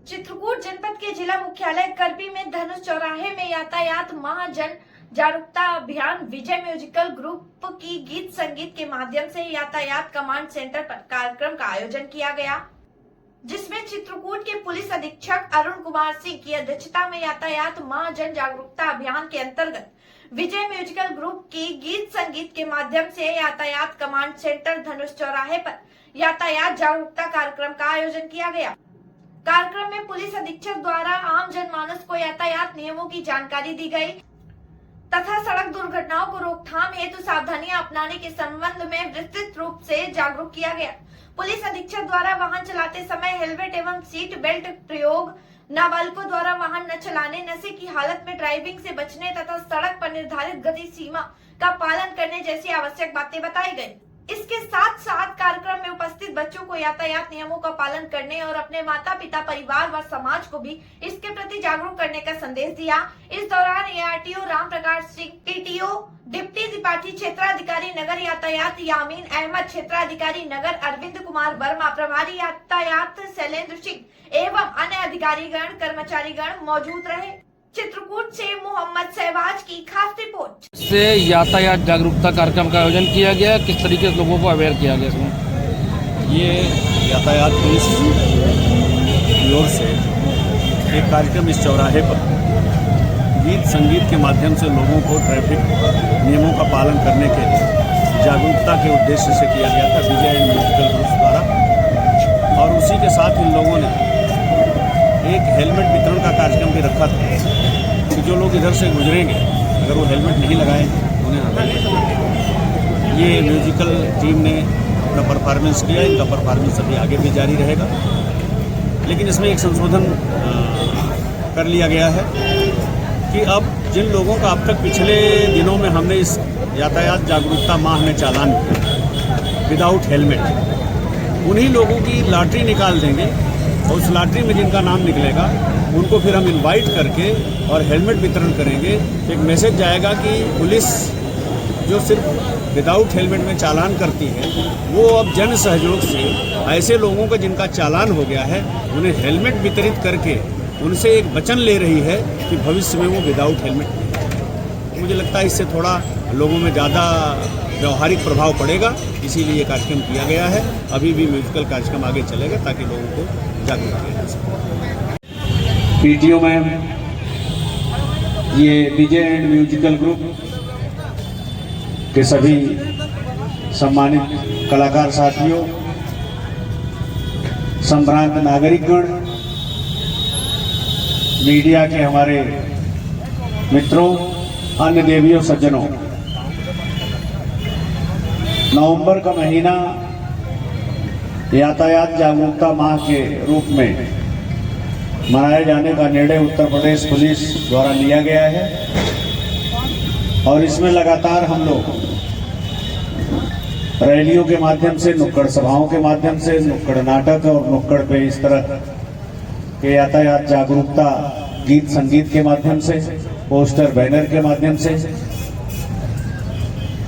चित्रकूट जनपद के जिला मुख्यालय करपी में धनुष चौराहे में यातायात महाजन जागरूकता अभियान विजय म्यूजिकल ग्रुप की गीत संगीत के माध्यम से यातायात कमांड सेंटर पर कार्यक्रम का आयोजन किया गया, जिसमें चित्रकूट के पुलिस अधीक्षक अरुण कुमार सिंह की अध्यक्षता में यातायात महाजन जागरूकता अभियान के अंतर्गत विजय म्यूजिकल ग्रुप की गीत संगीत के माध्यम से यातायात कमांड सेंटर धनुष चौराहे पर यातायात जागरूकता कार्यक्रम का आयोजन किया गया। कार्यक्रम में पुलिस अधीक्षक द्वारा आम जनमानस को यातायात नियमों की जानकारी दी गई तथा सड़क दुर्घटनाओं को रोकथाम हेतु सावधानियां अपनाने के संबंध में विस्तृत रूप से जागरूक किया गया। पुलिस अधीक्षक द्वारा वाहन चलाते समय हेलमेट एवं सीट बेल्ट प्रयोग, नाबालिगों द्वारा वाहन न चलाने, नशे की हालत में ड्राइविंग से बचने तथा सड़क पर निर्धारित गति सीमा का पालन करने जैसी आवश्यक बातें बताई गयी। इसके साथ साथ कार्यक्रम में उपस्थित बच्चों को यातायात नियमों का पालन करने और अपने माता पिता, परिवार व समाज को भी इसके प्रति जागरूक करने का संदेश दिया। इस दौरान ARTO Ram Prakash Singh, TTO deputy Tripathi, क्षेत्राधिकारी नगर यातायात यामीन अहमद, क्षेत्राधिकारी नगर अरविंद कुमार वर्मा, प्रभारी यातायात शैलेंद्र सिंह एवं अन्य अधिकारीगण कर्मचारीगण मौजूद रहे। चित्रकूट से मोहम्मद शहबाज की खास रिपोर्ट। से यातायात जागरूकता कार्यक्रम का आयोजन किया गया, किस तरीके से लोगों को अवेयर किया गया इसमें? ये यातायात पुलिस की ओर से एक कार्यक्रम इस चौराहे पर गीत संगीत के माध्यम से लोगों को ट्रैफिक नियमों का पालन करने के लिए जागरूकता के उद्देश्य से किया गया था विजय म्यूजिकल ग्रुप द्वारा। और उसी के साथ इन लोगों ने एक हेलमेट वितरण का कार्यक्रम भी रखा था कि जो लोग इधर से गुजरेंगे अगर वो हेलमेट नहीं लगाए उन्हें ये म्यूजिकल टीम ने अपना परफॉर्मेंस किया। इनका परफॉर्मेंस अभी आगे भी जारी रहेगा, लेकिन इसमें एक संशोधन कर लिया गया है कि अब जिन लोगों का अब तक पिछले दिनों में हमने इस यातायात जागरूकता माह में चालान किया विदाउट हेलमेट, उन्हीं लोगों की लॉटरी निकाल देंगे और उस लॉटरी में जिनका नाम निकलेगा उनको फिर हम इनवाइट करके और हेलमेट वितरण करेंगे। एक मैसेज जाएगा कि पुलिस जो सिर्फ विदाउट हेलमेट में चालान करती है वो अब जन सहयोग से ऐसे लोगों का जिनका चालान हो गया है उन्हें हेलमेट वितरित करके उनसे एक वचन ले रही है कि भविष्य में वो विदाउट हेलमेट। मुझे लगता है इससे थोड़ा लोगों में ज़्यादा व्यवहारिक प्रभाव पड़ेगा, इसीलिए ये कार्यक्रम किया गया है। अभी भी म्यूजिकल कार्यक्रम आगे चलेगा ताकि लोगों को जागरूक किया जा सके। PTO मैम, ये विजय एंड म्यूजिकल ग्रुप के सभी सम्मानित कलाकार साथियों, संभ्रांत नागरिकगण, मीडिया के हमारे मित्रों, अन्य देवियों, सज्जनों, नवंबर का महीना यातायात जागरूकता माह के रूप में मनाए जाने का निर्णय उत्तर प्रदेश पुलिस द्वारा लिया गया है और इसमें लगातार हम लोग रैलियों के माध्यम से, नुक्कड़ सभाओं के माध्यम से, नुक्कड़ नाटक और नुक्कड़ पे इस तरह के यातायात जागरूकता गीत संगीत के माध्यम से, पोस्टर बैनर के माध्यम से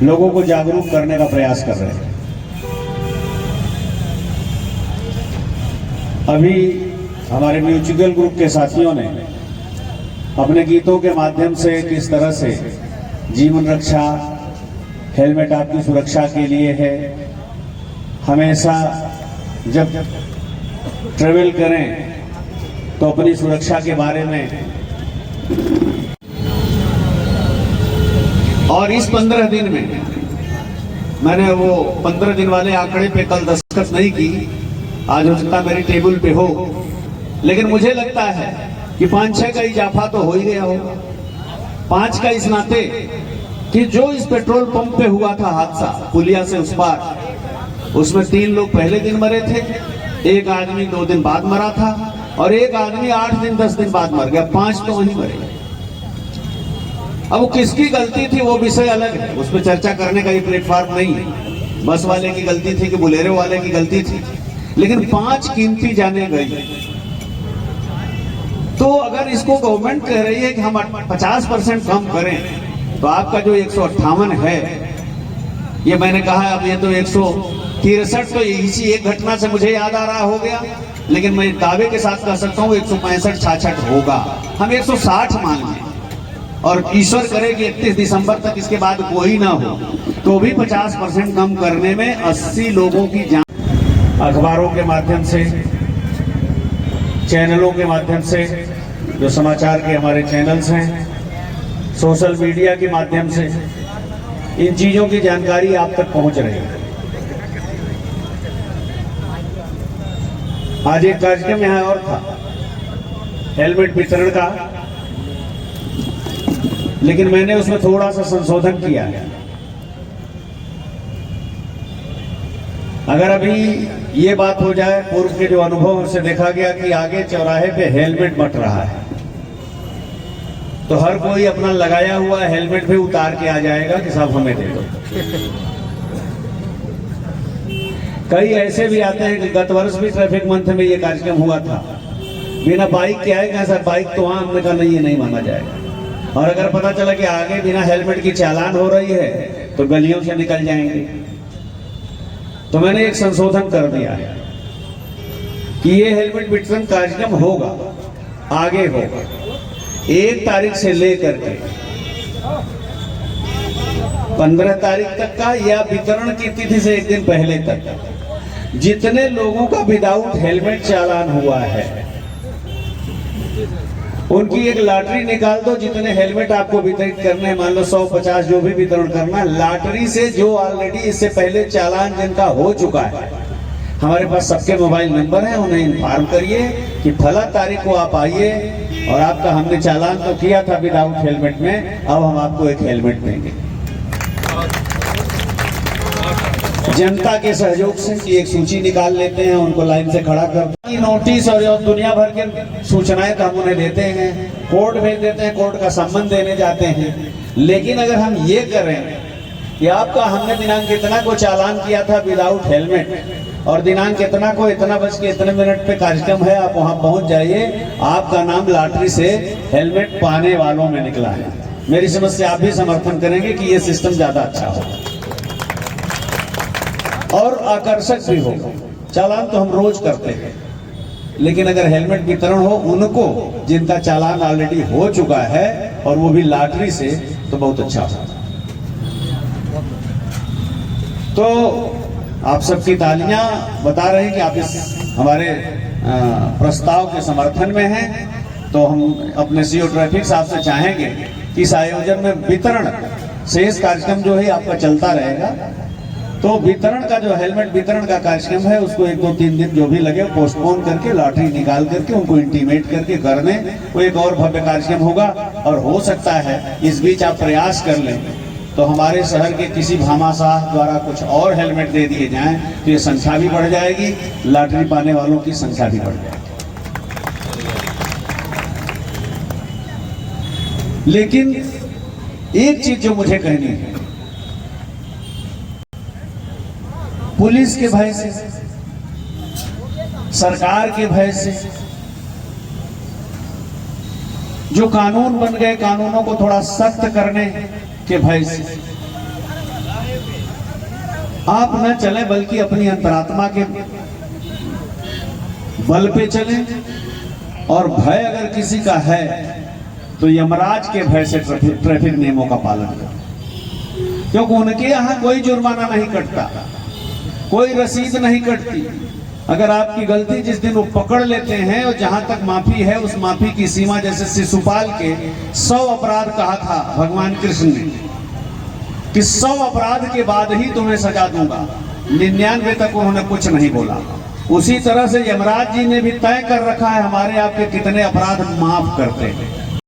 लोगों को जागरूक करने का प्रयास कर रहे हैं। अभी हमारे म्यूजिकल ग्रुप के साथियों ने अपने गीतों के माध्यम से किस तरह से जीवन रक्षा, हेलमेट आपकी सुरक्षा के लिए है, हमेशा जब ट्रेवल करें तो अपनी सुरक्षा के बारे में, और इस 15 दिन में मैंने वो 15 दिन वाले आंकड़े पे कल दस्तखत नहीं की, आज हो सकता मेरी टेबल पे हो, लेकिन मुझे लगता है कि 5-6 का इजाफा तो हो ही गया होगा। 5 का इस नाते कि जो इस पेट्रोल पंप पे हुआ था हादसा पुलिया से उस पार, उसमें 3 लोग पहले दिन मरे थे, एक आदमी 2 दिन बाद मरा था और एक आदमी 8 दिन 10 दिन बाद मर गया, 5 तो वहीं मरे। अब किसकी गलती थी वो विषय अलग है, उस पर चर्चा करने का ये प्लेटफॉर्म नहीं है। बस वाले की गलती थी कि बुलेरो वाले की गलती थी, लेकिन 5 कीमती जाने गई। तो अगर इसको गवर्नमेंट कह रही है कि हम 50% कम करें तो आपका जो 158 है, ये मैंने कहा अब ये तो 163 तो इसी एक घटना से मुझे याद आ रहा हो गया, लेकिन मैं दावे के साथ कह सकता हूँ 165-66 होगा। हम 160 मान लें और ईश्वर करे कि 31 दिसंबर तक इसके बाद कोई ना हो, तो भी 50% कम करने में 80 लोगों की जान। अखबारों के माध्यम से, चैनलों के माध्यम से, जो समाचार के हमारे चैनल्स हैं, सोशल मीडिया के माध्यम से इन चीजों की जानकारी आप तक पहुंच रही है। आज एक कार्यक्रम यहाँ और था हेलमेट वितरण का, लेकिन मैंने उसमें थोड़ा सा संशोधन किया है। अगर अभी ये बात हो जाए, पूर्व के जो अनुभव से देखा गया कि आगे चौराहे पे हेलमेट बंट रहा है, तो हर कोई अपना लगाया हुआ हेलमेट भी उतार के आ जाएगा कि साहब हमें दे दो। कई ऐसे भी आते हैं कि गत वर्ष भी ट्रैफिक मंथ में ये कार्यक्रम हुआ था, बिना बाइक के आएगा सर, बाइक तो वहां हमने कहा नहीं, ये नहीं माना जाएगा। और अगर पता चला कि आगे बिना हेलमेट की चालान हो रही है तो गलियों से निकल जाएंगे। तो मैंने एक संशोधन कर दिया है कि ये हेलमेट वितरण कार्यक्रम होगा, आगे होगा 1 तारीख से लेकर के 15 तारीख तक का, या वितरण की तिथि से 1 दिन पहले तक जितने लोगों का विदाउट हेलमेट चालान हुआ है उनकी एक लॉटरी निकाल दो। जितने हेलमेट आपको वितरित करने हैं, मान लो 100-50 जो भी वितरण करना है, लॉटरी से जो ऑलरेडी इससे पहले चालान जिनका हो चुका है, हमारे पास सबके मोबाइल नंबर है, उन्हें इन्फॉर्म करिए कि फला तारीख को आप आइए और आपका हमने चालान तो किया था विदाउट हेलमेट में, अब हम आपको एक हेलमेट देंगे। जनता के सहयोग से एक सूची निकाल लेते हैं, उनको लाइन से खड़ा करते हैं, नोटिस और दुनिया भर के सूचनाएं तो हम उन्हें देते हैं, कोर्ट भेज देते हैं, कोर्ट का सम्मन देने जाते हैं। लेकिन अगर हम ये करें कि आपका हमने दिनांक इतना को चालान किया था विदाउट हेलमेट और दिनांक इतना को इतना बज के इतने मिनट पे कार्यक्रम है, आप वहां पहुंच जाइए, आपका नाम लॉटरी से हेलमेट पाने वालों में निकला है। मेरी समझ से आप भी समर्थन करेंगे कि ये सिस्टम ज्यादा अच्छा होगा और आकर्षक भी होगा। चालान तो हम रोज करते हैं, लेकिन अगर हेलमेट वितरण हो उनको जिनका चालान ऑलरेडी हो चुका है और वो भी लॉटरी से, तो बहुत अच्छा होगा। तो आप सबकी तालियां बता रहे हैं कि आप इस हमारे प्रस्ताव के समर्थन में हैं। तो हम अपने सीओ ट्रैफिक साहब से चाहेंगे कि इस आयोजन में वितरण शेष कार्यक्रम जो है आपका चलता रहेगा। तो वितरण का जो हेलमेट वितरण का कार्यक्रम है उसको 1-2-3 दिन जो भी लगे पोस्टपोन करके लॉटरी निकाल करके उनको इंटीमेट करके कर दें, वो एक और भव्य कार्यक्रम होगा। और हो सकता है इस बीच आप प्रयास कर लें तो हमारे शहर के किसी भामाशाह द्वारा कुछ और हेलमेट दे दिए जाएं, तो ये संख्या भी बढ़ जाएगी, लॉटरी पाने वालों की संख्या भी बढ़ जाएगी। लेकिन एक चीज जो मुझे कहनी है, पुलिस के भय से, सरकार के भय से, जो कानून बन गए कानूनों को थोड़ा सख्त करने के भय से आप न चलें, बल्कि अपनी अंतरात्मा के बल पे चलें। और भय अगर किसी का है तो यमराज के भय से ट्रैफिक नियमों का पालन करें, क्योंकि उनके यहाँ कोई जुर्माना नहीं कटता, कोई रसीद नहीं कटती। अगर आपकी गलती जिस दिन वो पकड़ लेते हैं और जहां तक माफी है उस माफी की सीमा, जैसे शिशुपाल के 100 अपराध कहा था भगवान कृष्ण ने कि 100 अपराध के बाद ही तुम्हें सजा दूंगा, 99 तक उन्होंने कुछ नहीं बोला। उसी तरह से यमराज जी ने भी तय कर रखा है हमारे आपके कितने अपराध माफ करते हैं।